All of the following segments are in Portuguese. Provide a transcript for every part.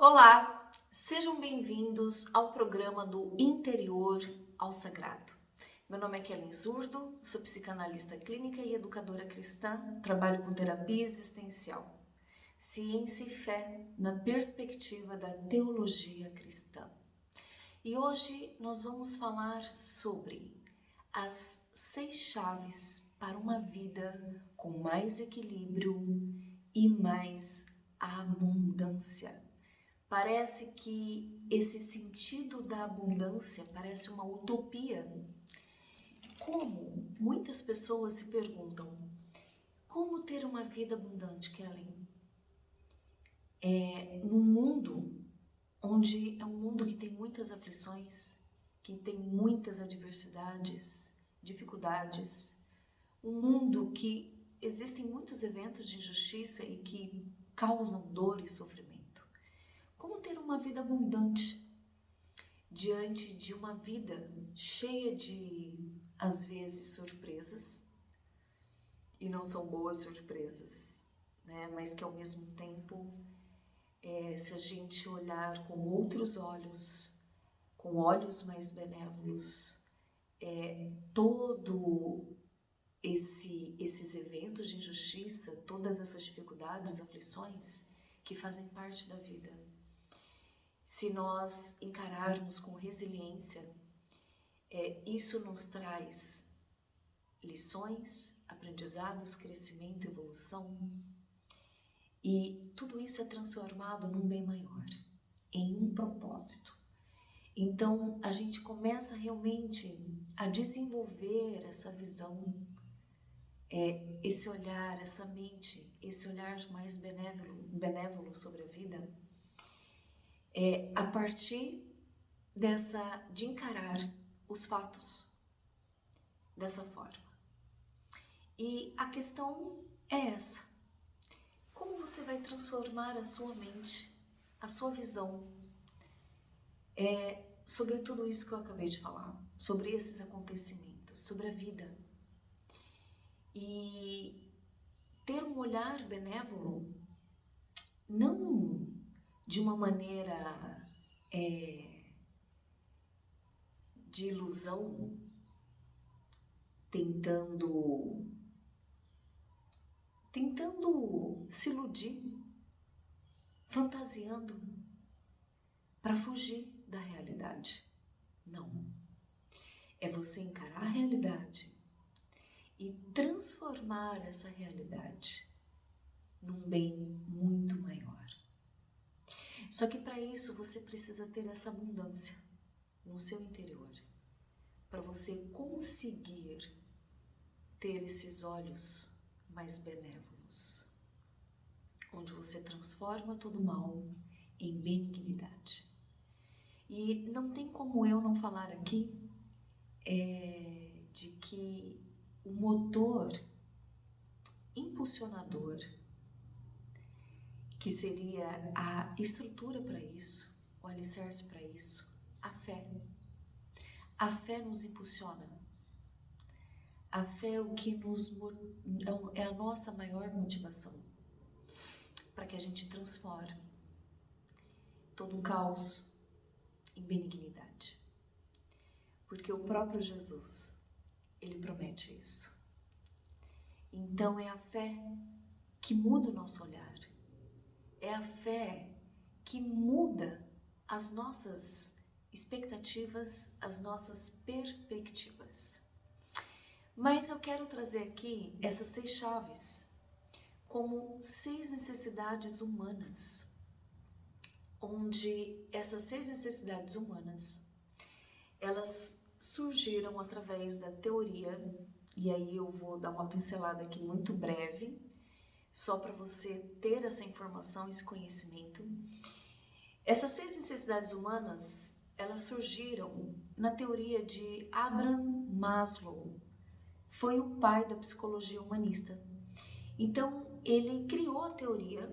Olá, sejam bem-vindos ao programa do Interior ao Sagrado. Meu nome é Kellen Zurdo, sou psicanalista clínica e educadora cristã, trabalho com terapia existencial, ciência e fé na perspectiva da teologia cristã. E hoje nós vamos falar sobre as 6 chaves para uma vida com mais equilíbrio e mais abundância. Parece que esse sentido da abundância parece uma utopia. Como muitas pessoas se perguntam, como ter uma vida abundante, Kellen? Num mundo onde é um mundo que tem muitas aflições, que tem muitas adversidades, dificuldades, um mundo que existem muitos eventos de injustiça e que causam dor e sofrimento. Como ter uma vida abundante diante de uma vida cheia de, às vezes, surpresas, e não são boas surpresas, né? Mas que ao mesmo tempo, se a gente olhar com outros olhos, com olhos mais benévolos, todo esses eventos de injustiça, todas essas dificuldades, aflições que fazem parte da vida, se nós encararmos com resiliência, isso nos traz lições, aprendizados, crescimento, evolução, e tudo isso é transformado num bem maior, em um propósito. Então a gente começa realmente a desenvolver essa visão, esse olhar, essa mente, esse olhar mais benévolo sobre a vida, a partir de encarar os fatos dessa forma. E a questão é essa: como você vai transformar a sua mente, a sua visão, sobre tudo isso que eu acabei de falar, sobre esses acontecimentos, sobre a vida, e ter um olhar benévolo, não de uma maneira de ilusão, tentando se iludir, fantasiando para fugir da realidade. Não. É você encarar a realidade e transformar essa realidade num bem muito maior. Só que para isso você precisa ter essa abundância no seu interior, para você conseguir ter esses olhos mais benévolos, onde você transforma todo mal em benignidade. E não tem como eu não falar aqui de que o motor impulsionador, que seria a estrutura para isso, o alicerce para isso, a fé. A fé nos impulsiona. A fé é o que é a nossa maior motivação para que a gente transforme todo um caos em benignidade. Porque o próprio Jesus, ele promete isso. Então é a fé que muda o nosso olhar. É a fé que muda as nossas expectativas, as nossas perspectivas. Mas eu quero trazer aqui essas 6 chaves como 6 necessidades humanas, onde essas 6 necessidades humanas, elas surgiram através da teoria, e aí eu vou dar uma pincelada aqui muito breve, só para você ter essa informação, esse conhecimento. Essas 6 necessidades humanas, elas surgiram na teoria de Abraham Maslow. Foi o pai da psicologia humanista. Então, ele criou a teoria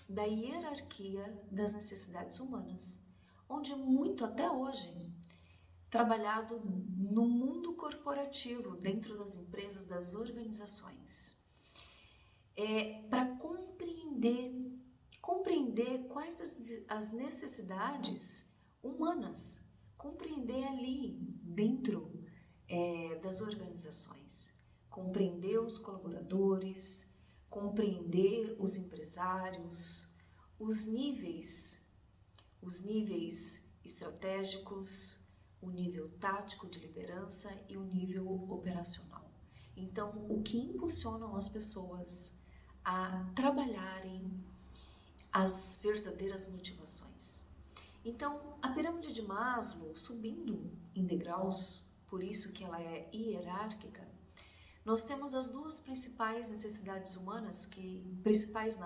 da hierarquia das necessidades humanas, onde é muito, até hoje, trabalhado no mundo corporativo, dentro das empresas, das organizações. Para compreender compreender quais as necessidades humanas, compreender ali dentro das organizações, compreender os colaboradores, compreender os empresários, os níveis estratégicos, o nível tático de liderança e o nível operacional. Então, o que impulsiona as pessoas a trabalharem as verdadeiras motivações. Então, a pirâmide de Maslow, subindo em degraus, por isso que ela é hierárquica, nós temos as duas principais necessidades humanas,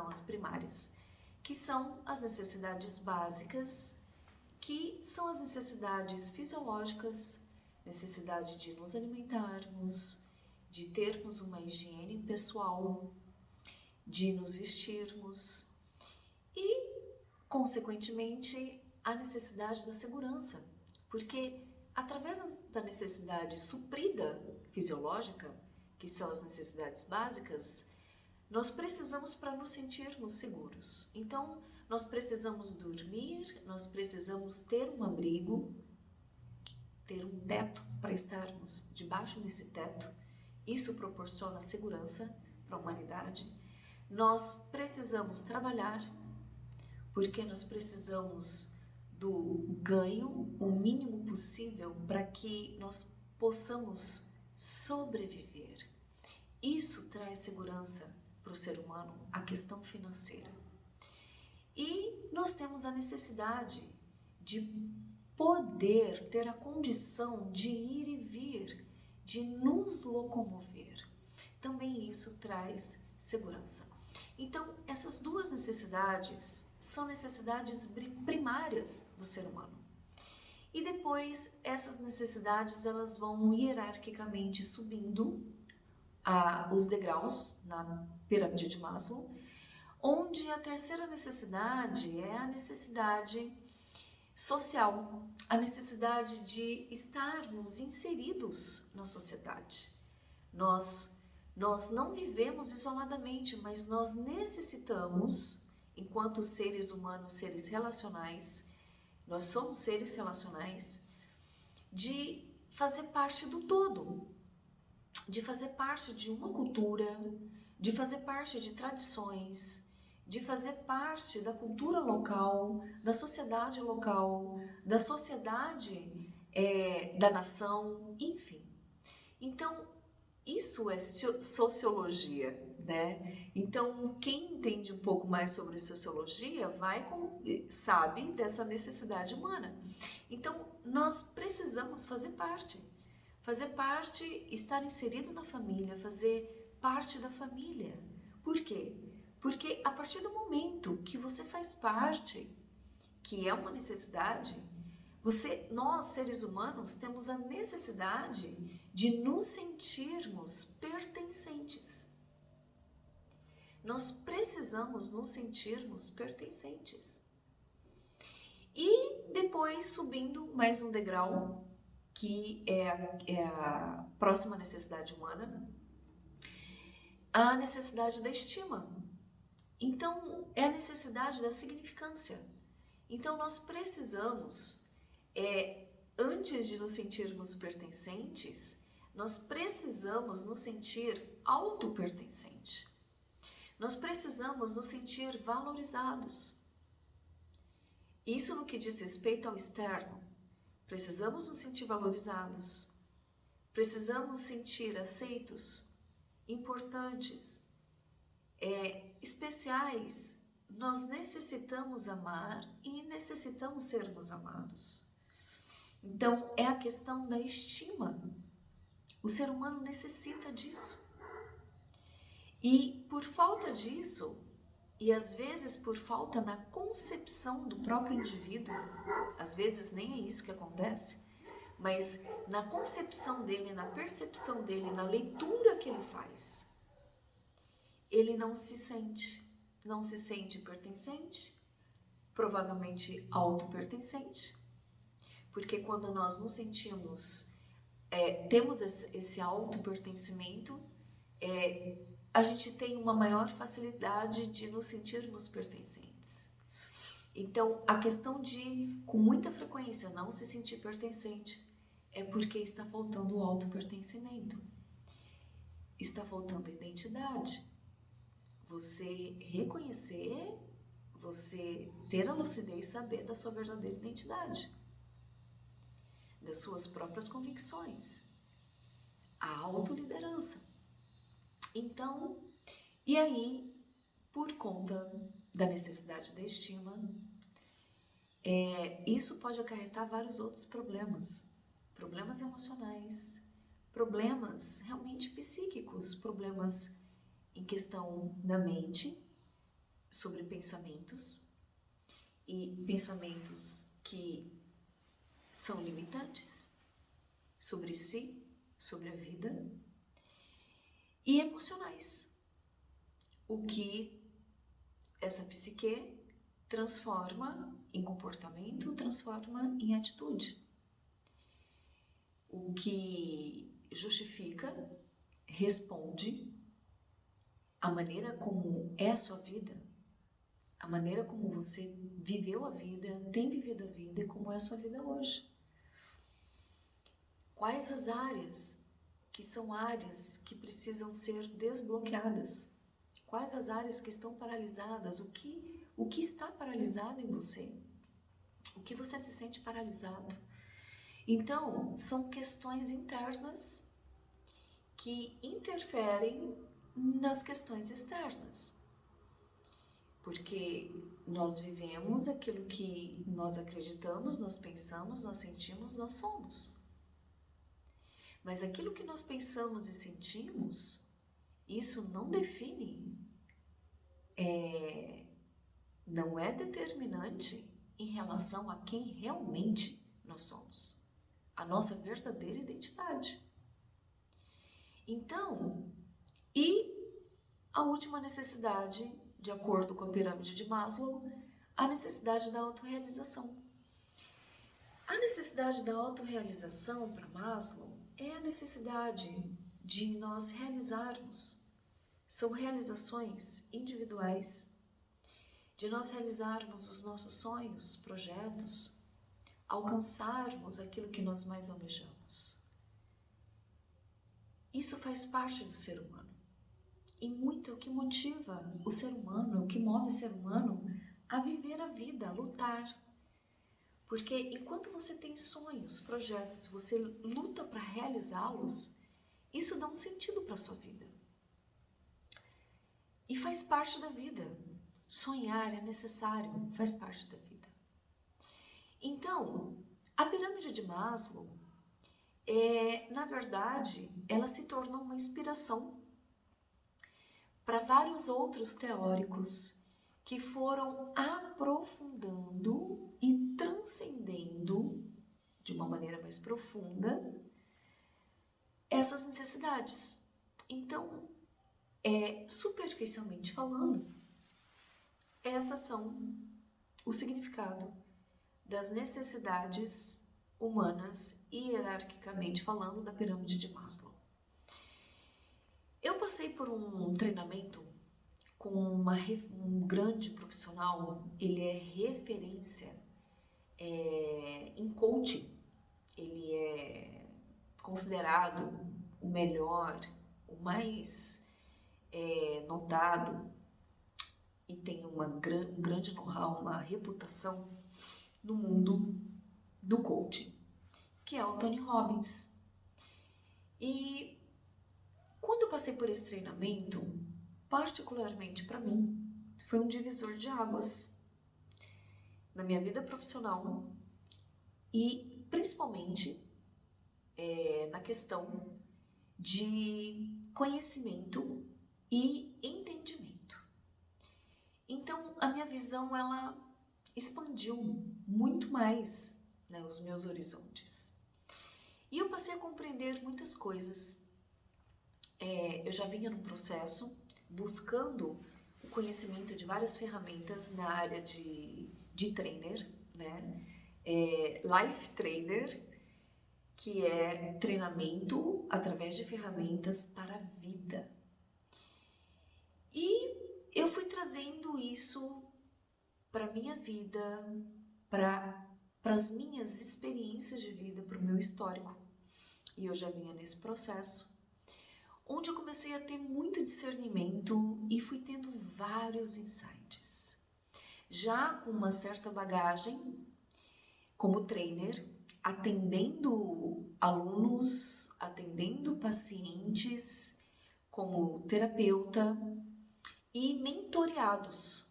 as primárias, que são as necessidades básicas, que são as necessidades fisiológicas, necessidade de nos alimentarmos, de termos uma higiene pessoal, de nos vestirmos e, consequentemente, a necessidade da segurança, porque através da necessidade suprida fisiológica, que são as necessidades básicas, nós precisamos para nos sentirmos seguros. Então, nós precisamos dormir, nós precisamos ter um abrigo, ter um teto para estarmos debaixo desse teto. Isso proporciona segurança para a humanidade. Nós precisamos trabalhar, porque nós precisamos do ganho, o mínimo possível, para que nós possamos sobreviver. Isso traz segurança para o ser humano, a questão financeira. E nós temos a necessidade de poder ter a condição de ir e vir, de nos locomover. Também isso traz segurança. Então, essas duas necessidades são necessidades primárias do ser humano. E depois, essas necessidades elas vão hierarquicamente subindo os degraus na pirâmide de Maslow, onde a terceira necessidade é a necessidade social, a necessidade de estarmos inseridos na sociedade. Nós não vivemos isoladamente, mas nós necessitamos, enquanto seres humanos, seres relacionais, nós somos seres relacionais, de fazer parte do todo, de fazer parte de uma cultura, de fazer parte de tradições, de fazer parte da cultura local, da sociedade local, da sociedade da nação, enfim. Então, isso é sociologia, né? Então, quem entende um pouco mais sobre sociologia sabe dessa necessidade humana. Então, nós precisamos fazer parte, estar inserido na família, fazer parte da família. Por quê? Porque a partir do momento que você faz parte, que é uma necessidade, nós, seres humanos, temos a necessidade de nos sentirmos pertencentes. Nós precisamos nos sentirmos pertencentes. E depois, subindo mais um degrau, que é a próxima necessidade humana, a necessidade da estima. Então, é a necessidade da significância. Então, nós precisamos, antes de nos sentirmos pertencentes, nós precisamos nos sentir autopertencente. Nós precisamos nos sentir valorizados. Isso no que diz respeito ao externo. Precisamos nos sentir valorizados. Precisamos nos sentir aceitos, importantes, especiais. Nós necessitamos amar e necessitamos sermos amados. Então, é a questão da estima. O ser humano necessita disso. E por falta disso, e às vezes por falta na concepção do próprio indivíduo, às vezes nem é isso que acontece, mas na concepção dele, na percepção dele, na leitura que ele faz, ele não se sente pertencente, provavelmente autopertencente, porque quando nós nos sentimos, temos esse autopertencimento, a gente tem uma maior facilidade de nos sentirmos pertencentes. Então, a questão de, com muita frequência, não se sentir pertencente é porque está faltando o autopertencimento. Está faltando a identidade. Você reconhecer, você ter a lucidez e saber da sua verdadeira identidade, das suas próprias convicções, a autoliderança. Então, e aí, por conta da necessidade da estima, isso pode acarretar vários outros problemas. Problemas emocionais, problemas realmente psíquicos, problemas em questão da mente, sobre pensamentos, e pensamentos que são limitantes sobre si, sobre a vida, e emocionais, o que essa psique transforma em comportamento, transforma em atitude, o que justifica, responde a maneira como é a sua vida, a maneira como você viveu a vida, tem vivido a vida e como é a sua vida hoje. Quais as áreas que são áreas que precisam ser desbloqueadas? Quais as áreas que estão paralisadas? O que está paralisado em você? O que você se sente paralisado? Então, são questões internas que interferem nas questões externas. Porque nós vivemos aquilo que nós acreditamos, nós pensamos, nós sentimos, nós somos. Mas aquilo que nós pensamos e sentimos, isso não define, não é determinante em relação a quem realmente nós somos, a nossa verdadeira identidade. Então, e a última necessidade, de acordo com a pirâmide de Maslow, a necessidade da autorrealização. A necessidade da autorrealização para Maslow é a necessidade de nós realizarmos. São realizações individuais, de nós realizarmos os nossos sonhos, projetos, alcançarmos aquilo que nós mais almejamos. Isso faz parte do ser humano. E muito é o que motiva o ser humano, o que move o ser humano a viver a vida, a lutar. Porque enquanto você tem sonhos, projetos, você luta para realizá-los, isso dá um sentido para a sua vida. E faz parte da vida. Sonhar é necessário, faz parte da vida. Então, a pirâmide de Maslow, na verdade, ela se tornou uma inspiração para vários outros teóricos que foram aprofundando e transcendendo de uma maneira mais profunda essas necessidades. Então, superficialmente falando, essas são o significado das necessidades humanas, hierarquicamente falando, da pirâmide de Maslow. Eu passei por um treinamento com um grande profissional, ele é referência em coaching, ele é considerado o melhor, o mais notado e tem um grande know-how, uma reputação no mundo do coaching, que é o Tony Robbins. E quando eu passei por esse treinamento, particularmente para mim, foi um divisor de águas na minha vida profissional e principalmente na questão de conhecimento e entendimento. Então, a minha visão, ela expandiu muito mais, né, os meus horizontes. E eu passei a compreender muitas coisas. Eu já vinha num processo buscando o conhecimento de várias ferramentas na área de trainer, né? Life Trainer, que é treinamento através de ferramentas para a vida. E eu fui trazendo isso para a minha vida, para as minhas experiências de vida, para o meu histórico. E eu já vinha nesse processo, onde eu comecei a ter muito discernimento e fui tendo vários insights. Já com uma certa bagagem, como trainer, atendendo alunos, atendendo pacientes, como terapeuta e mentoreados,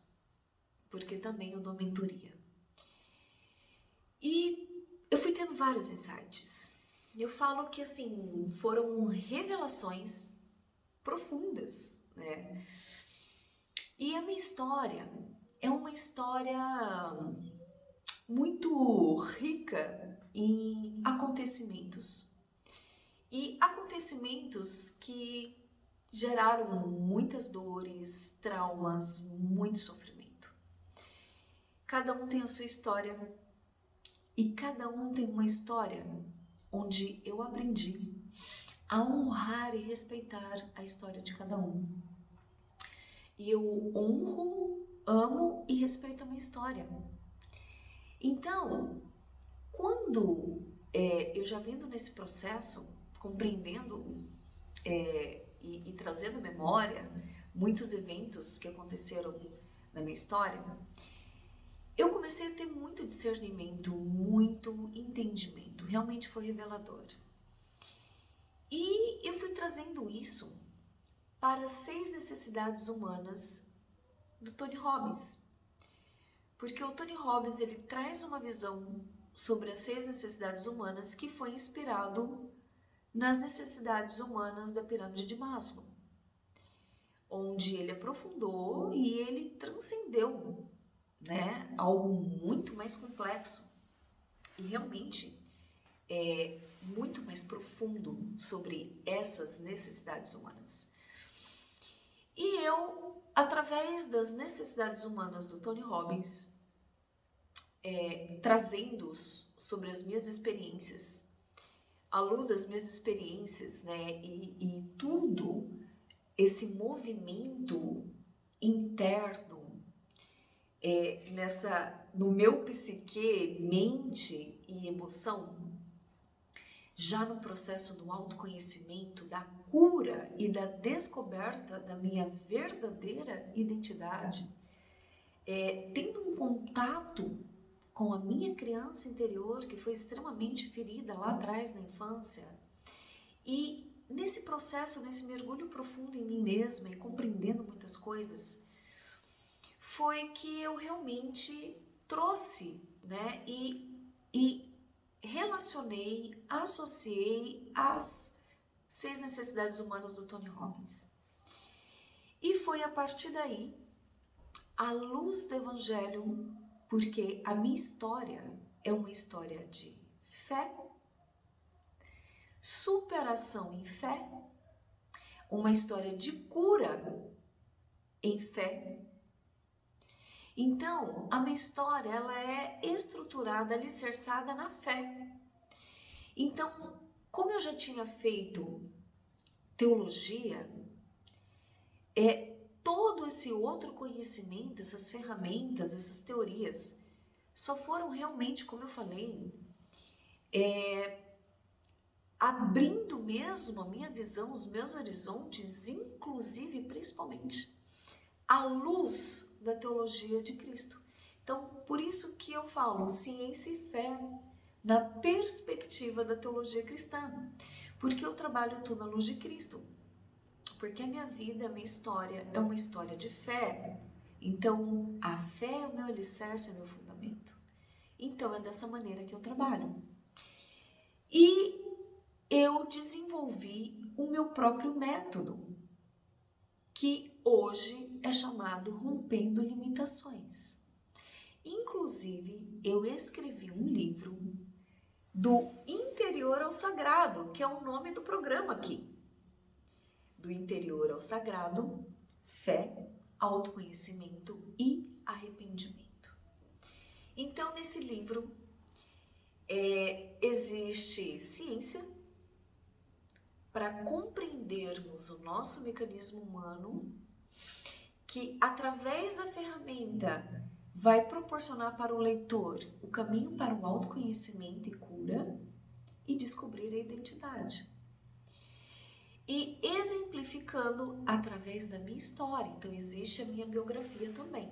porque também eu dou mentoria. E eu fui tendo vários insights. Eu falo que, assim, foram revelações profundas, né? E a minha história é uma história muito rica em acontecimentos. E acontecimentos que geraram muitas dores, traumas, muito sofrimento. Cada um tem a sua história e cada um tem uma história onde eu aprendi a honrar e respeitar a história de cada um. E eu honro, amo e respeito a minha história. Então, quando eu já vindo nesse processo, compreendendo e trazendo à memória muitos eventos que aconteceram na minha história, eu comecei a ter muito discernimento, muito entendimento. Realmente foi revelador. E eu fui trazendo isso para as 6 necessidades humanas do Tony Robbins. Porque o Tony Robbins, ele traz uma visão sobre as 6 necessidades humanas que foi inspirado nas necessidades humanas da pirâmide de Maslow, onde ele aprofundou e ele transcendeu, né, algo muito mais complexo e realmente muito mais profundo sobre essas necessidades humanas. E eu, através das necessidades humanas do Tony Robbins, trazendo sobre as minhas experiências, à luz das minhas experiências, né, e tudo esse movimento interno no meu psique, mente e emoção, já no processo do autoconhecimento, da cura e da descoberta da minha verdadeira identidade, tendo um contato com a minha criança interior, que foi extremamente ferida lá atrás na infância, e nesse processo, nesse mergulho profundo em mim mesma e compreendendo muitas coisas, foi que eu realmente trouxe, né, e relacionei, associei as 6 necessidades humanas do Tony Robbins. E foi a partir daí, à luz do Evangelho, porque a minha história é uma história de fé, superação em fé, uma história de cura em fé. Então, a minha história, ela é estruturada, alicerçada na fé. Então, como eu já tinha feito teologia, todo esse outro conhecimento, essas ferramentas, essas teorias, só foram realmente, como eu falei, abrindo mesmo a minha visão, os meus horizontes, inclusive, principalmente, à luz da teologia de Cristo. Então, por isso que eu falo ciência e fé na perspectiva da teologia cristã, porque eu trabalho tudo à luz de Cristo, porque a minha vida, a minha história é uma história de fé. Então, a fé é o meu alicerce, é o meu fundamento. Então, é dessa maneira que eu trabalho. E eu desenvolvi o meu próprio método, que hoje é chamado Rompendo Limitações. Inclusive, eu escrevi um livro do interior ao sagrado, que é o nome do programa aqui. Do interior ao sagrado, fé, autoconhecimento e arrependimento. Então, nesse livro, existe ciência para compreendermos o nosso mecanismo humano, que através da ferramenta vai proporcionar para o leitor o caminho para o autoconhecimento e cura e descobrir a identidade. E exemplificando através da minha história. Então, existe a minha biografia também.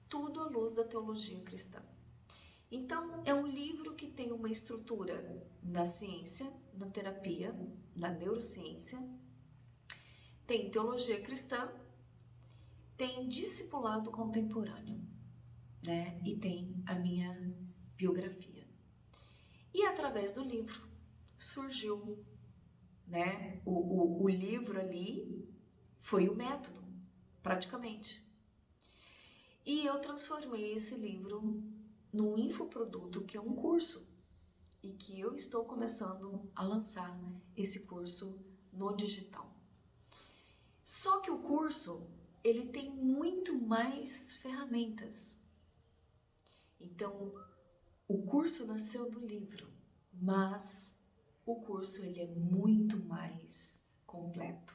Tudo à luz da teologia cristã. Então, é um livro que tem uma estrutura na ciência, na terapia, na neurociência, tem teologia cristã, tem discipulado contemporâneo, né? E tem a minha biografia. E através do livro surgiu, né? O livro ali foi o método, praticamente. E eu transformei esse livro num infoproduto, que é um curso, e que eu estou começando a lançar esse curso no digital. Só que o curso, ele tem muito mais ferramentas. Então, o curso nasceu do livro, mas o curso ele é muito mais completo.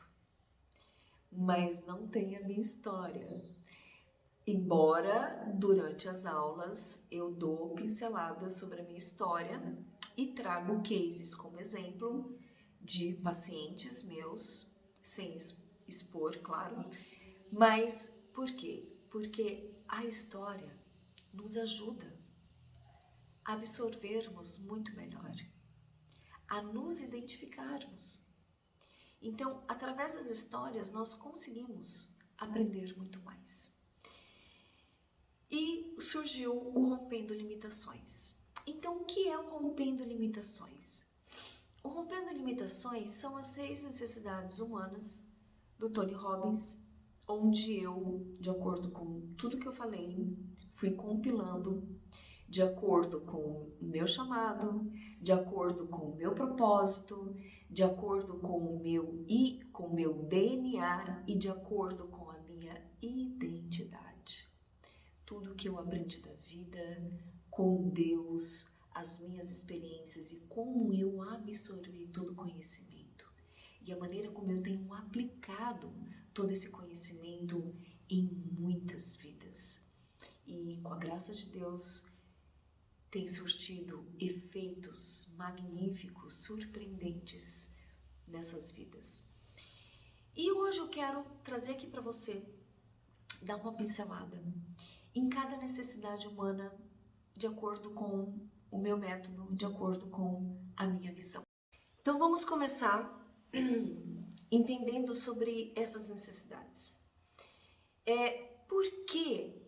Mas não tem a minha história. Embora, durante as aulas, eu dou pinceladas sobre a minha história e trago cases como exemplo de pacientes meus, sem expor, claro. Mas por quê? Porque a história nos ajuda a absorvermos muito melhor, a nos identificarmos. Então, através das histórias, nós conseguimos aprender muito mais. E surgiu o Rompendo Limitações. Então, o que é o Rompendo Limitações? O Rompendo Limitações são as 6 necessidades humanas do Tony Robbins, onde eu, de acordo com tudo que eu falei, fui compilando de acordo com o meu chamado, de acordo com o meu propósito, de acordo com o meu DNA e de acordo com a minha identidade. Tudo que eu aprendi da vida, com Deus, as minhas experiências e como eu absorvi todo o conhecimento. E a maneira como eu tenho aplicado todo esse conhecimento em muitas vidas. E com a graça de Deus, tem surtido efeitos magníficos, surpreendentes nessas vidas. E hoje eu quero trazer aqui para você, dar uma pincelada em cada necessidade humana, de acordo com o meu método, de acordo com a minha visão. Então vamos começar entendendo sobre essas necessidades. Por que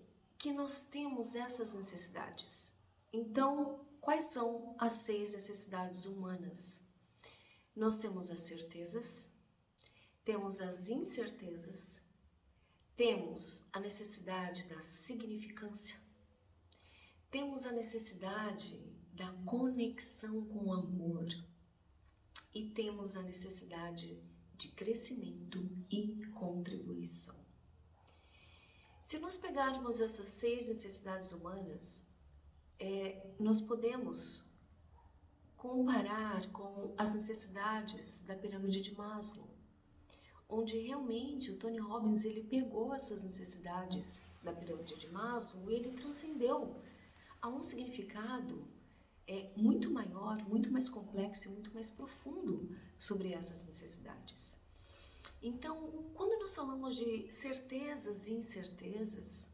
nós temos essas necessidades? Então, quais são as 6 necessidades humanas? Nós temos as certezas, temos as incertezas, temos a necessidade da significância, temos a necessidade da conexão com o amor e temos a necessidade de crescimento e contribuição. Se nós pegarmos essas 6 necessidades humanas, nós podemos comparar com as necessidades da pirâmide de Maslow, onde realmente o Tony Robbins ele pegou essas necessidades da pirâmide de Maslow e ele transcendeu a um significado muito maior, muito mais complexo e muito mais profundo sobre essas necessidades. Então, quando nós falamos de certezas e incertezas,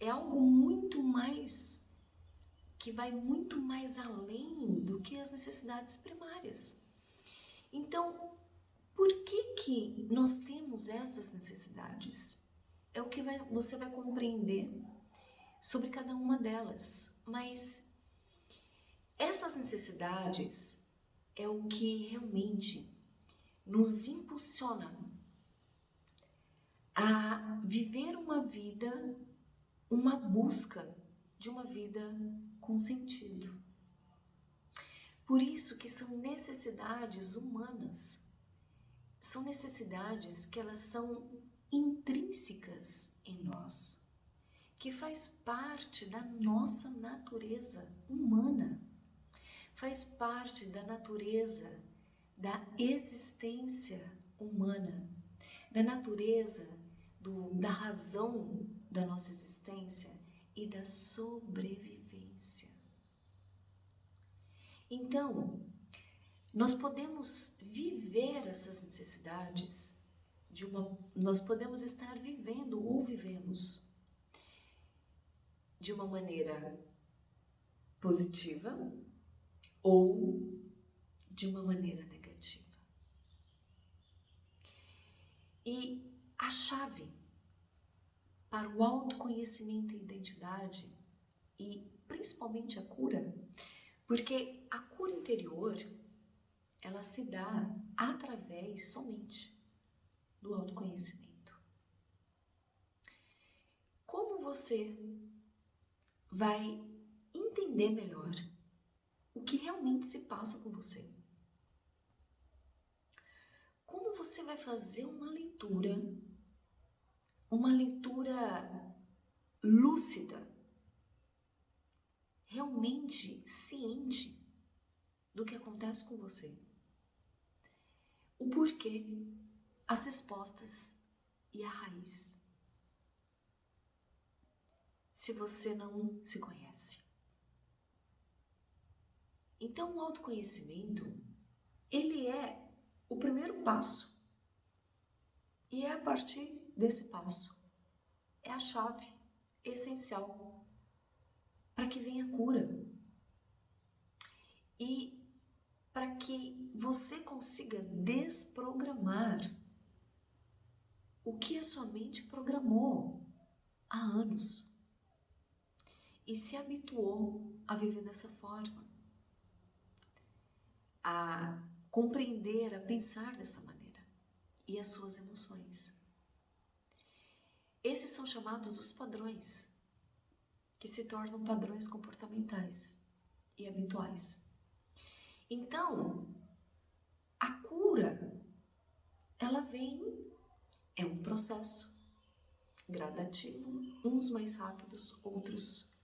é algo muito mais que vai muito mais além do que as necessidades primárias. Então, por que nós temos essas necessidades? É o que você vai compreender sobre cada uma delas. Mas essas necessidades é o que realmente nos impulsiona a viver uma vida, uma busca de uma vida com sentido. Por isso que são necessidades humanas, são necessidades que elas são intrínsecas em nós, que faz parte da nossa natureza humana, faz parte da natureza da existência humana, da natureza da razão da nossa existência, e da sobrevivência. Então, nós podemos viver essas necessidades nós podemos estar vivendo ou vivemos de uma maneira positiva ou de uma maneira negativa. E a chave para o autoconhecimento e identidade, e principalmente a cura, porque a cura interior, ela se dá através somente do autoconhecimento. Como você vai entender melhor o que realmente se passa com você? Como você vai fazer uma leitura lúcida, realmente ciente do que acontece com você? O porquê, as respostas e a raiz, se você não se conhece. Então, o autoconhecimento, ele é o primeiro passo. E é a partir desse passo, é a chave essencial para que venha a cura. E para que você consiga desprogramar o que a sua mente programou há anos e se habituou a viver dessa forma, a compreender, a pensar dessa maneira e as suas emoções. Esses são chamados os padrões, que se tornam padrões comportamentais e habituais. Então, a cura, ela é um processo gradativo, uns mais rápidos, outros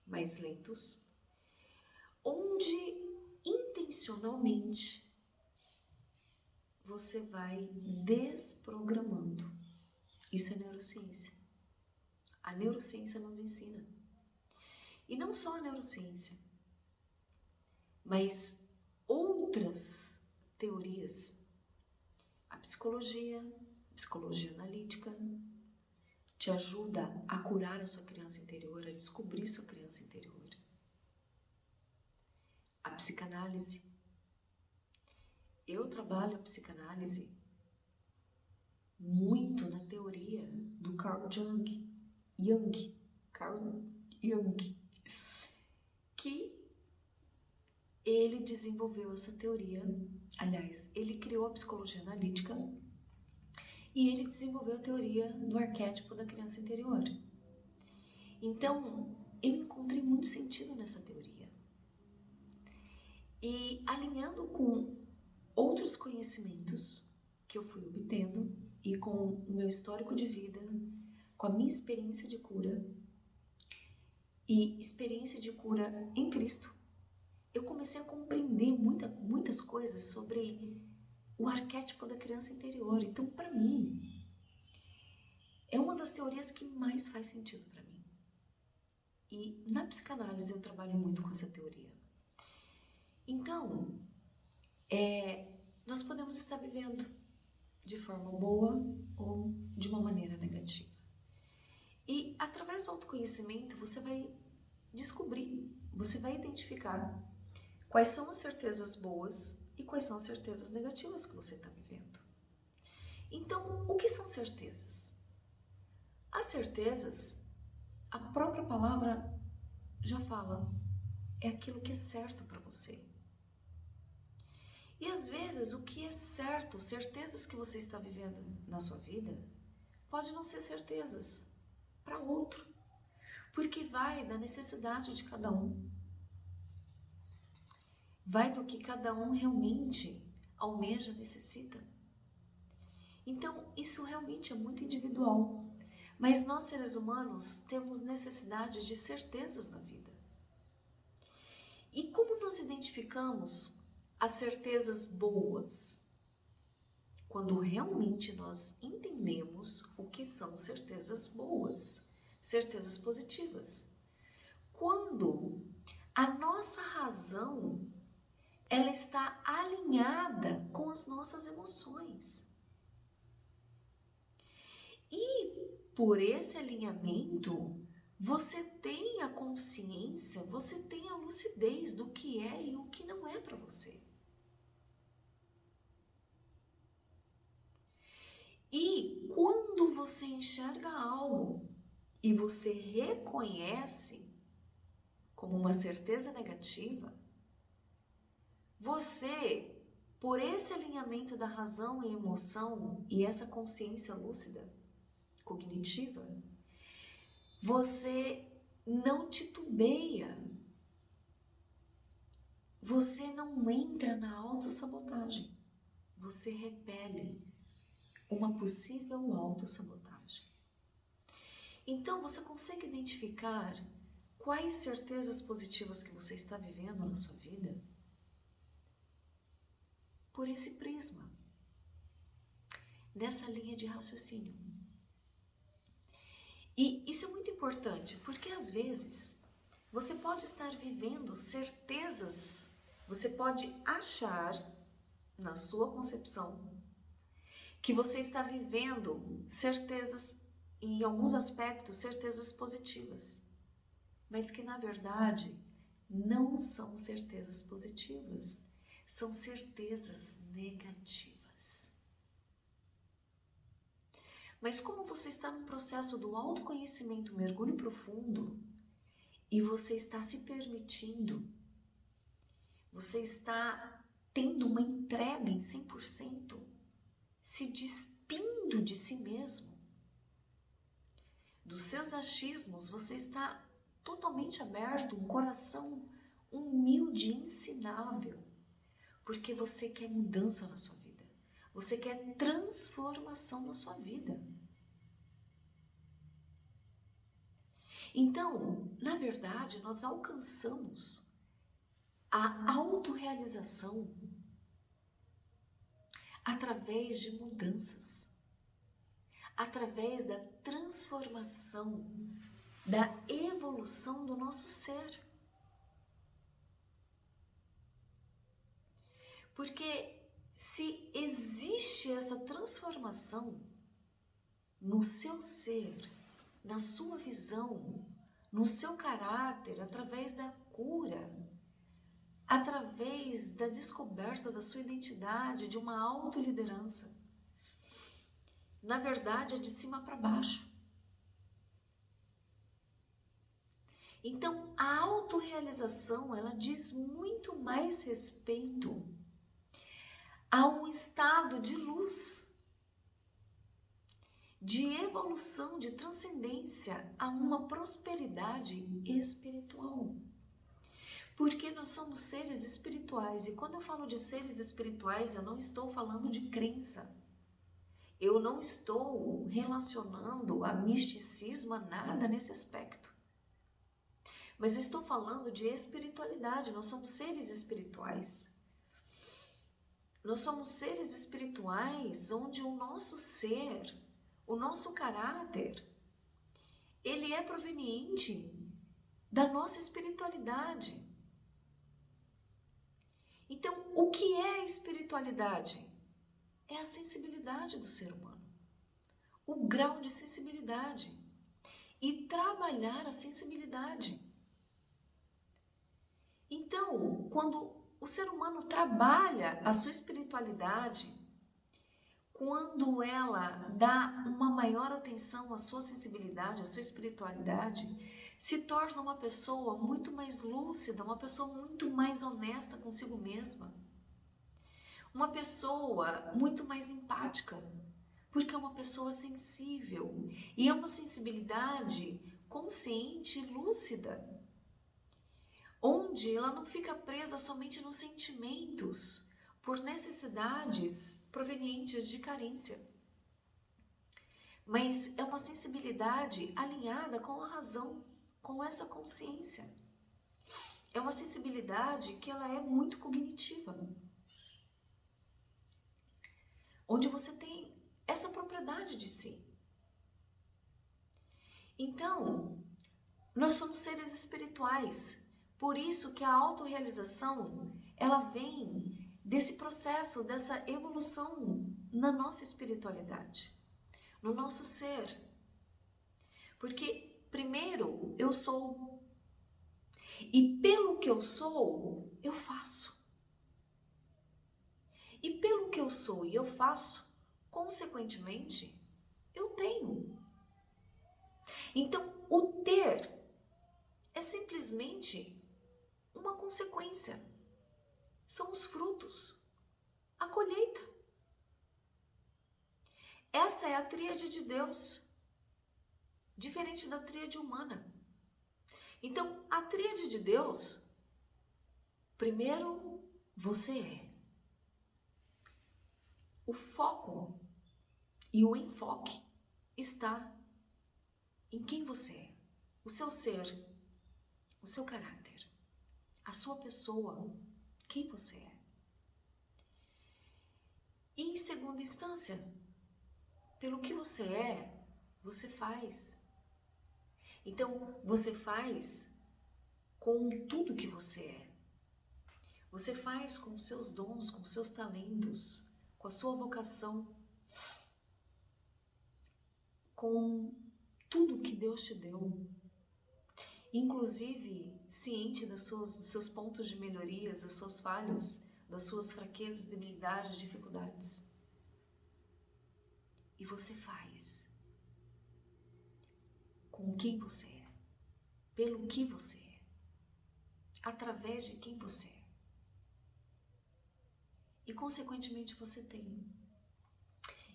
mais lentos, onde intencionalmente você vai desprogramando. Isso é neurociência. A neurociência nos ensina. E não só a neurociência, mas outras teorias. A psicologia analítica, te ajuda a curar a sua criança interior, a descobrir sua criança interior. A psicanálise. Eu trabalho a psicanálise muito na teoria do Carl Jung, que ele desenvolveu essa teoria. Aliás, ele criou a psicologia analítica e ele desenvolveu a teoria do arquétipo da criança interior. Então, eu encontrei muito sentido nessa teoria. E alinhando com outros conhecimentos que eu fui obtendo e com o meu histórico de vida, com a minha experiência de cura e experiência de cura em Cristo, eu comecei a compreender muitas coisas sobre o arquétipo da criança interior. Então, para mim, é uma das teorias que mais faz sentido para mim. E na psicanálise eu trabalho muito com essa teoria. Então, nós podemos estar vivendo de forma boa ou de uma maneira negativa. E através do autoconhecimento você vai descobrir, você vai identificar quais são as certezas boas e quais são as certezas negativas que você está vivendo. Então, o que são certezas? As certezas, a própria palavra já fala, é aquilo que é certo para você. E às vezes o que é certo, certezas que você está vivendo na sua vida, pode não ser certezas para outro, porque vai da necessidade de cada um. Vai do que cada um realmente almeja, necessita. Então, isso realmente é muito individual. Mas nós, seres humanos, temos necessidade de certezas na vida. E como nós identificamos as certezas boas? Quando realmente nós entendemos o que são certezas boas, certezas positivas. quando a nossa razão ela está alinhada com as nossas emoções. E por esse alinhamento, você tem a consciência, você tem a lucidez do que é e o que não é para você. E quando você enxerga algo e você reconhece como uma certeza negativa, você, por esse alinhamento da razão e emoção e essa consciência lúcida, cognitiva, você não titubeia, você não entra na autossabotagem, você repele uma possível autossabotagem. Então você consegue identificar quais certezas positivas que você está vivendo na sua vida por esse prisma, nessa linha de raciocínio. E isso é muito importante, porque às vezes você pode estar vivendo certezas, você pode achar, na sua concepção, que você está vivendo certezas, em alguns aspectos, certezas positivas, mas que na verdade não são certezas positivas, são certezas negativas. Mas como você está no processo do autoconhecimento, mergulho profundo, e você está se permitindo, você está tendo uma entrega em 100%, se despindo de si mesmo, dos seus achismos, você está totalmente aberto, um coração humilde, ensinável, porque você quer mudança na sua vida, você quer transformação na sua vida. Então, na verdade, nós alcançamos a autorrealização através de mudanças, através da transformação, da evolução do nosso ser. Porque se existe essa transformação no seu ser, na sua visão, no seu caráter, através da cura, através da descoberta da sua identidade, de uma autoliderança, na verdade é de cima para baixo. Então, a autorrealização, ela diz muito mais respeito a um estado de luz, de evolução, de transcendência, a uma prosperidade espiritual. Porque nós somos seres espirituais, e quando eu falo de seres espirituais, eu não estou falando de crença. Eu não estou relacionando a misticismo a nada nesse aspecto. Mas estou falando de espiritualidade, nós somos seres espirituais. Nós somos seres espirituais onde o nosso ser, o nosso caráter, ele é proveniente da nossa espiritualidade. Então, o que é a espiritualidade? É a sensibilidade do ser humano, o grau de sensibilidade e trabalhar a sensibilidade. Então, quando o ser humano trabalha a sua espiritualidade, quando ela dá uma maior atenção à sua sensibilidade, à sua espiritualidade, se torna uma pessoa muito mais lúcida, uma pessoa muito mais honesta consigo mesma, uma pessoa muito mais empática, porque é uma pessoa sensível e é uma sensibilidade consciente e lúcida, onde ela não fica presa somente nos sentimentos, por necessidades provenientes de carência. Mas é uma sensibilidade alinhada com a razão, com essa consciência. É uma sensibilidade que ela é muito cognitiva, onde você tem essa propriedade de si. Então, Nós somos seres espirituais. Por isso que a autorrealização, ela vem desse processo, dessa evolução na nossa espiritualidade, no nosso ser. Porque primeiro eu sou, e pelo que eu sou, eu faço. E pelo que eu sou e eu faço, consequentemente, eu tenho. Então, o ter é simplesmente uma consequência. São os frutos, a colheita. Essa é a tríade de Deus, diferente da tríade humana. Então, a tríade de Deus, primeiro você é. O foco e o enfoque está em quem você é, o seu ser, o seu caráter, a sua pessoa, quem você é. E em segunda instância, pelo que você é, você faz. Então, você faz com tudo que você é. Você faz com os seus dons, com os seus talentos, com a sua vocação, com tudo que Deus te deu. Inclusive, ciente dos seus pontos de melhorias, das suas falhas, das suas fraquezas, debilidades, dificuldades. E você faz com quem você é, pelo que você é, através de quem você é. E consequentemente você tem.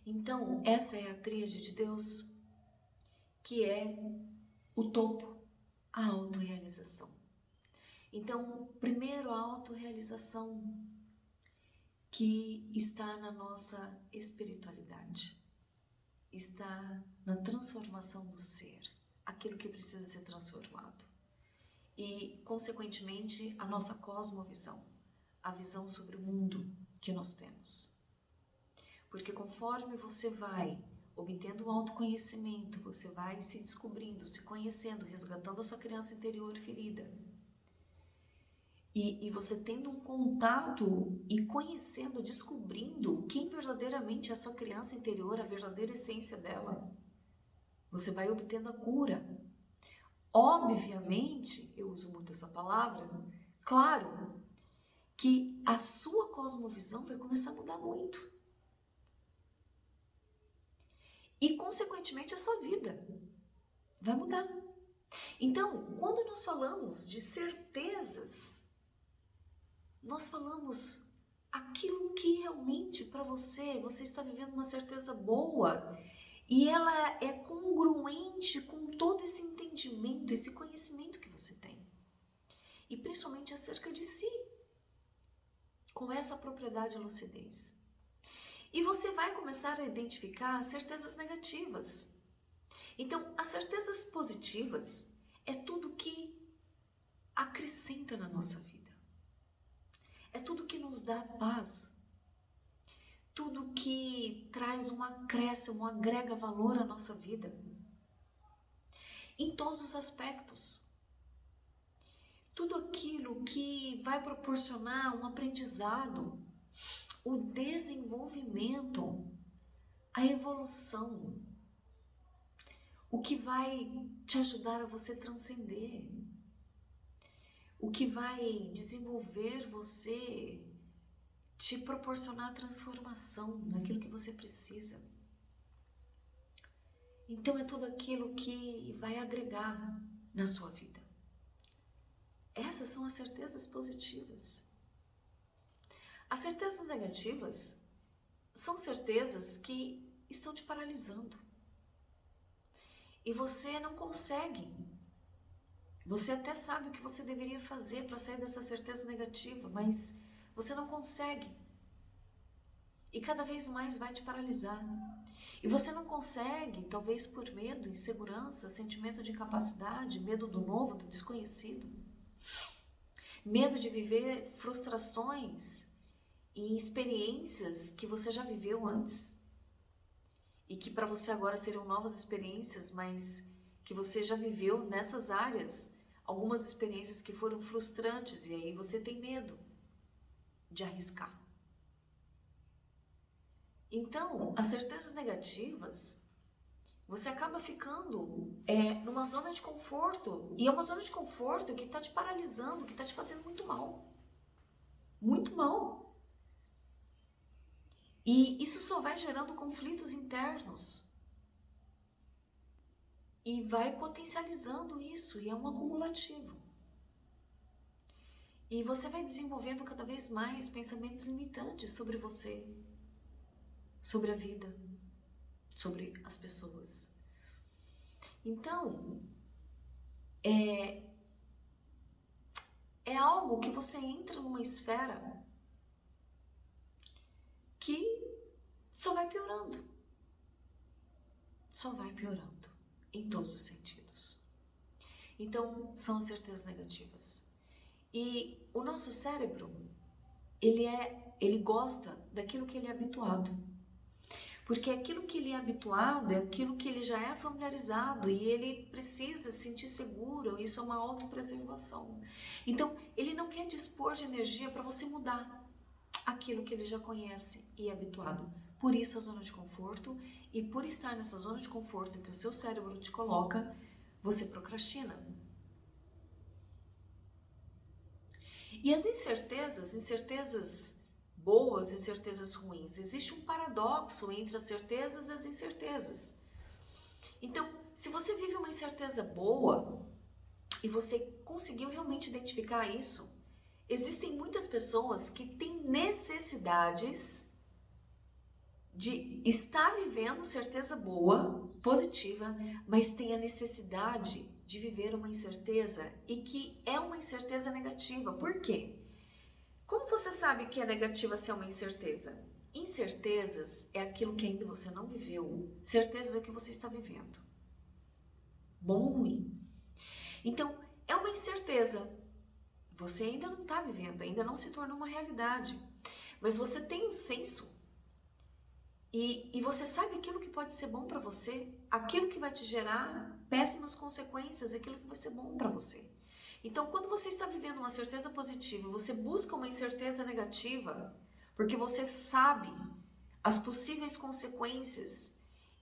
Então, essa é a tríade de Deus, que é o topo, a autorrealização. Então, primeiro a autorrealização que está na nossa espiritualidade, está na transformação do ser, aquilo que precisa ser transformado. E, consequentemente, a nossa cosmovisão, a visão sobre o mundo que nós temos. Porque conforme você vai obtendo o autoconhecimento, você vai se descobrindo, se conhecendo, resgatando a sua criança interior ferida. E você tendo um contato e conhecendo, descobrindo quem verdadeiramente é a sua criança interior, a verdadeira essência dela, você vai obtendo a cura. Obviamente, eu uso muito essa palavra, claro, que a sua cosmovisão vai começar a mudar muito. E, consequentemente, a sua vida vai mudar. Então, quando nós falamos de certezas, nós falamos aquilo que realmente para você está vivendo uma certeza boa e ela é congruente com todo esse entendimento, esse conhecimento que você tem. E principalmente acerca de si, com essa propriedade e lucidez. E você vai começar a identificar certezas negativas. Então, as certezas positivas é tudo que acrescenta na nossa vida. É tudo que nos dá paz. Tudo que traz um acréscimo, agrega valor à nossa vida. Em todos os aspectos. Tudo aquilo que vai proporcionar um aprendizado, o desenvolvimento, a evolução, o que vai te ajudar a você transcender, o que vai desenvolver você, te proporcionar transformação naquilo que você precisa. Então é tudo aquilo que vai agregar na sua vida. Essas são as certezas positivas. As certezas negativas são certezas que estão te paralisando. E você não consegue. Você até sabe o que você deveria fazer para sair dessa certeza negativa, mas você não consegue. E cada vez mais vai te paralisar. E você não consegue, talvez por medo, insegurança, sentimento de incapacidade, medo do novo, do desconhecido. Medo de viver frustrações e experiências que você já viveu antes. E que para você agora seriam novas experiências, mas que você já viveu nessas áreas, algumas experiências que foram frustrantes e aí você tem medo de arriscar. Então, as certezas negativas, você acaba ficando numa zona de conforto, e é uma zona de conforto que está te paralisando, que está te fazendo muito mal. Muito mal. E isso só vai gerando conflitos internos. E vai potencializando isso, e é um acumulativo. E você vai desenvolvendo cada vez mais pensamentos limitantes sobre você, sobre a vida, sobre as pessoas. Então, é algo que você entra numa esfera que só vai piorando. Só vai piorando, em todos os sentidos. Então, são as certezas negativas. E o nosso cérebro, ele gosta daquilo que ele é habituado. Porque aquilo que ele é habituado é aquilo que ele já é familiarizado e ele precisa se sentir seguro, isso é uma autopreservação. Então, ele não quer dispor de energia para você mudar aquilo que ele já conhece e é habituado. Por isso a zona de conforto, e por estar nessa zona de conforto que o seu cérebro te coloca, você procrastina. E as incertezas boas e incertezas ruins. Existe um paradoxo entre as certezas e as incertezas. Então, se você vive uma incerteza boa e você conseguiu realmente identificar isso, existem muitas pessoas que têm necessidades de estar vivendo certeza boa, positiva, mas tem a necessidade de viver uma incerteza e que é uma incerteza negativa. Por quê? Como você sabe que é negativa se é uma incerteza? Incertezas é aquilo que ainda você não viveu. Certezas é o que você está vivendo. Bom ou ruim. Então, é uma incerteza. Você ainda não está vivendo, ainda não se tornou uma realidade. Mas você tem um senso. E você sabe aquilo que pode ser bom para você, aquilo que vai te gerar péssimas consequências, aquilo que vai ser bom para você. Então, quando você está vivendo uma certeza positiva, você busca uma incerteza negativa, porque você sabe as possíveis consequências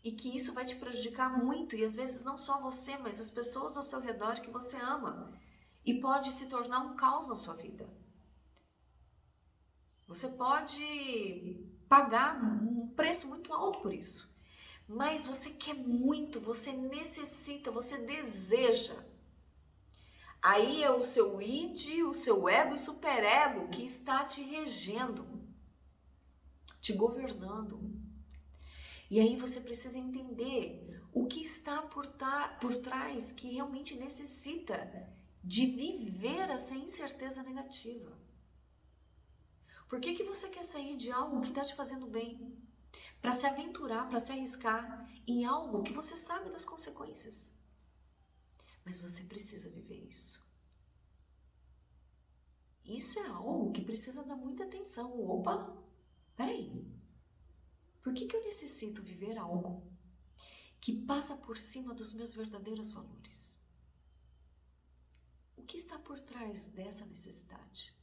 e que isso vai te prejudicar muito, e às vezes não só você, mas as pessoas ao seu redor que você ama, e pode se tornar um caos na sua vida. Você pode pagar um preço muito alto por isso, mas você quer muito, você necessita, você deseja. Aí é o seu id, o seu ego e superego que está te regendo, te governando. E aí você precisa entender o que está por trás que realmente necessita de viver essa incerteza negativa. Por que você quer sair de algo que está te fazendo bem? Para se aventurar, para se arriscar em algo que você sabe das consequências. Mas você precisa viver isso. Isso é algo que precisa dar muita atenção. Opa, peraí. Por que eu necessito viver algo que passa por cima dos meus verdadeiros valores? O que está por trás dessa necessidade?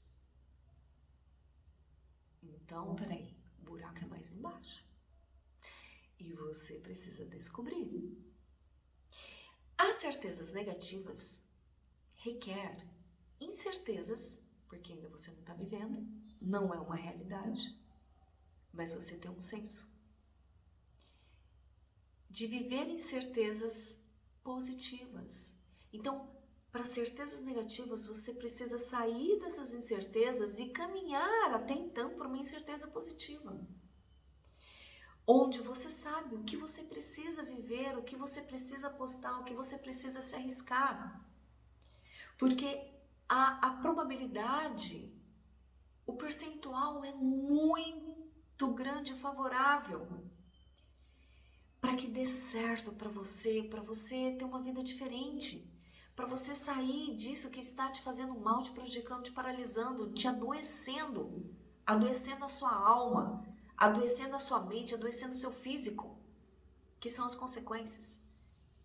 Então, peraí, o buraco é mais embaixo. E você precisa descobrir. As certezas negativas requer incertezas, porque ainda você não está vivendo, não é uma realidade, mas você tem um senso de viver incertezas positivas. Então, para certezas negativas, você precisa sair dessas incertezas e caminhar até então para uma incerteza positiva. Onde você sabe o que você precisa viver, o que você precisa apostar, o que você precisa se arriscar. Porque a probabilidade, o percentual é muito grande e favorável para que dê certo para você ter uma vida diferente, para você sair disso que está te fazendo mal, te prejudicando, te paralisando, te adoecendo a sua alma, adoecendo a sua mente, adoecendo o seu físico, que são as consequências.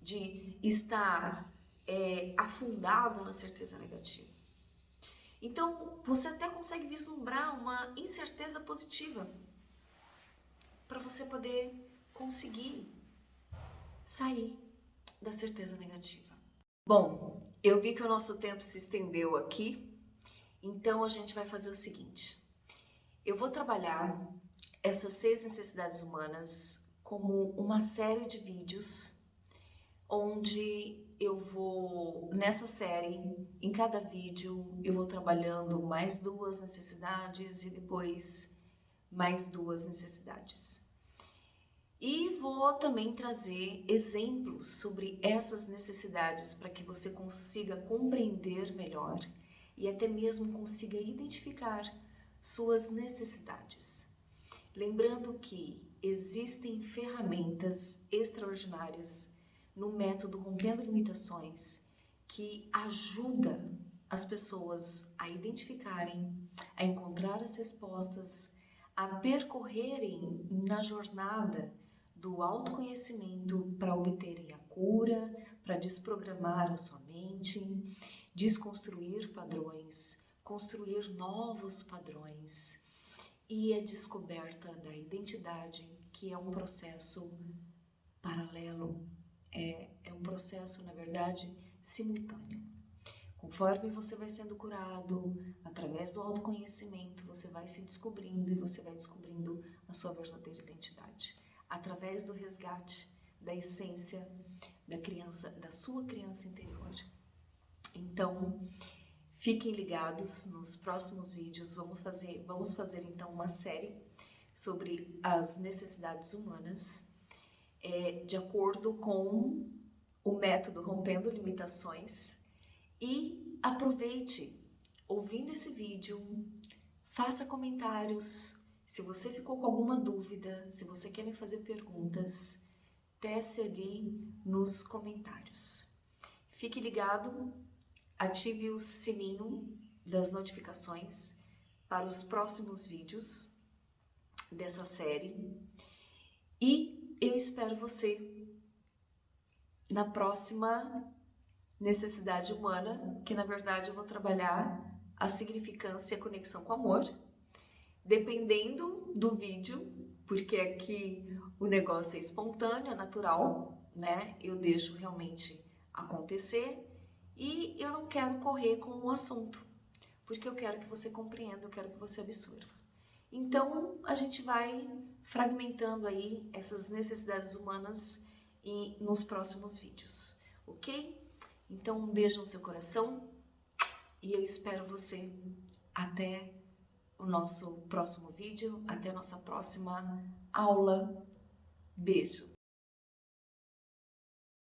de estar afundado na certeza negativa. Então, você até consegue vislumbrar uma incerteza positiva para você poder conseguir sair da certeza negativa. Bom, eu vi que o nosso tempo se estendeu aqui, então a gente vai fazer o seguinte. Eu vou trabalhar essas 6 necessidades humanas como uma série de vídeos onde eu vou, nessa série, em cada vídeo, eu vou trabalhando mais 2 necessidades e depois mais 2 necessidades. E vou também trazer exemplos sobre essas necessidades para que você consiga compreender melhor e até mesmo consiga identificar suas necessidades. Lembrando que existem ferramentas extraordinárias no método Rompendo Limitações que ajuda as pessoas a identificarem, a encontrar as respostas, a percorrerem na jornada do autoconhecimento para obterem a cura, para desprogramar a sua mente, desconstruir padrões, construir novos padrões e a descoberta da identidade, que é um processo paralelo, é um processo, na verdade, simultâneo. Conforme você vai sendo curado, através do autoconhecimento, você vai se descobrindo e você vai descobrindo a sua verdadeira identidade. Através do resgate da essência da criança, da sua criança interior. Então, fiquem ligados nos próximos vídeos. Vamos fazer então uma série sobre as necessidades humanas, de acordo com o método Rompendo Limitações. E aproveite, ouvindo esse vídeo, faça comentários. Se você ficou com alguma dúvida, se você quer me fazer perguntas, teste ali nos comentários. Fique ligado, ative o sininho das notificações para os próximos vídeos dessa série. E eu espero você na próxima necessidade humana, que na verdade eu vou trabalhar a significância e a conexão com o amor, dependendo do vídeo, porque aqui o negócio é espontâneo, é natural, né? Eu deixo realmente acontecer e eu não quero correr com o assunto, porque eu quero que você compreenda, eu quero que você absorva. Então a gente vai fragmentando aí essas necessidades humanas nos próximos vídeos, ok? Então, um beijo no seu coração e eu espero você até o nosso próximo vídeo, até a nossa próxima aula. Beijo!